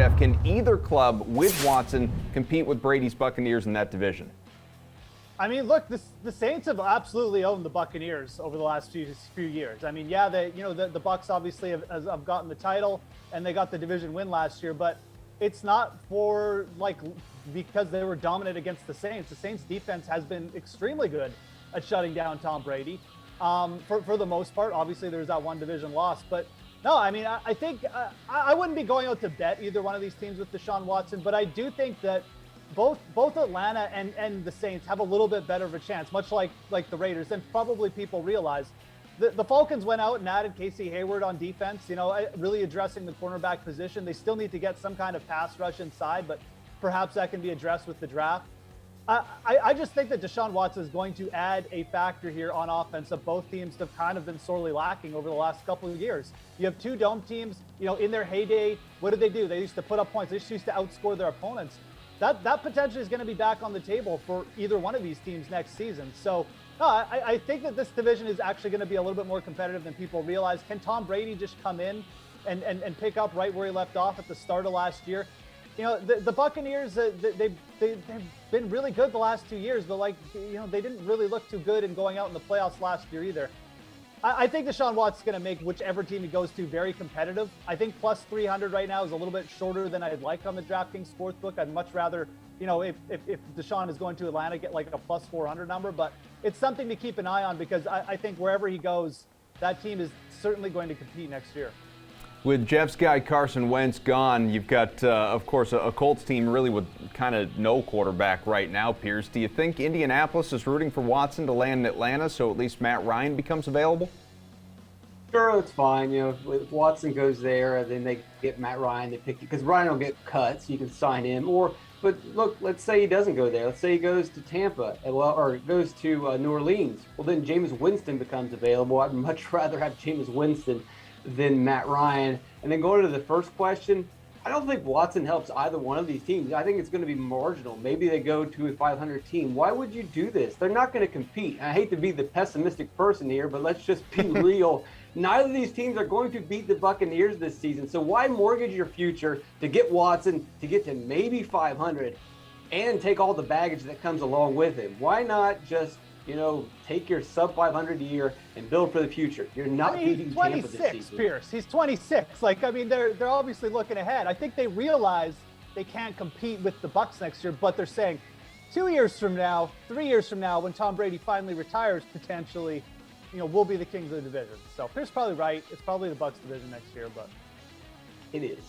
Geoff, can either club with Watson compete with Brady's Buccaneers in that division? I mean, look, the Saints have absolutely owned the Buccaneers over the last few years. I mean, yeah, the Bucs obviously have gotten the title and they got the division win last year, but it's not because they were dominant against the Saints. The Saints defense has been extremely good at shutting down Tom Brady. For the most part, obviously there's that one division loss, but no, I mean, I think I wouldn't be going out to bet either one of these teams with Deshaun Watson, but I do think that both Atlanta and the Saints have a little bit better of a chance, much like the Raiders, than probably people realize. The Falcons went out and added Casey Hayward on defense, really addressing the cornerback position. They still need to get some kind of pass rush inside, but perhaps that can be addressed with the draft. I just think that Deshaun Watson is going to add a factor here on offense that both teams have kind of been sorely lacking over the last couple of years. You have two dome teams, in their heyday, what did they do? They used to put up points. They just used to outscore their opponents. That potentially is going to be back on the table for either one of these teams next season. So no, I think that this division is actually going to be a little bit more competitive than people realize. Can Tom Brady just come in and pick up right where he left off at the start of last year? The Buccaneers, they've been really good the last 2 years, but they didn't really look too good in going out in the playoffs last year either. I think Deshaun Watson's going to make whichever team he goes to very competitive. I think plus 300 right now is a little bit shorter than I'd like on the DraftKings Sportsbook. I'd much rather, if Deshaun is going to Atlanta, get like a plus 400 number. But it's something to keep an eye on because I think wherever he goes, that team is certainly going to compete next year. With Geoff's guy Carson Wentz gone, you've got, of course, a Colts team really with kind of no quarterback right now, Pearce. Do you think Indianapolis is rooting for Watson to land in Atlanta so at least Matt Ryan becomes available? Sure, it's fine. If Watson goes there, then they get Matt Ryan. They pick because Ryan will get cut, so you can sign him. But look, let's say he doesn't go there. Let's say he goes to Tampa, or goes to New Orleans. Well, then Jameis Winston becomes available. I'd much rather have Jameis Winston than Matt Ryan. And then going to the first question, I don't think Watson helps either one of these teams. I think it's going to be marginal. Maybe they go to a 500 team. Why would you do this? They're not going to compete. And I hate to be the pessimistic person here, but let's just be real. Neither of these teams are going to beat the Buccaneers this season. So why mortgage your future to get Watson to get to maybe 500 and take all the baggage that comes along with him? Why not just take your sub 500 a year and build for the future? You're not beating Tampa this season. He's 26, Pearce. He's 26. They're obviously looking ahead. I think they realize they can't compete with the Bucs next year, but they're saying 2 years from now, 3 years from now, when Tom Brady finally retires, potentially, we'll be the kings of the division. So Pearce probably right. It's probably the Bucs division next year, but it is.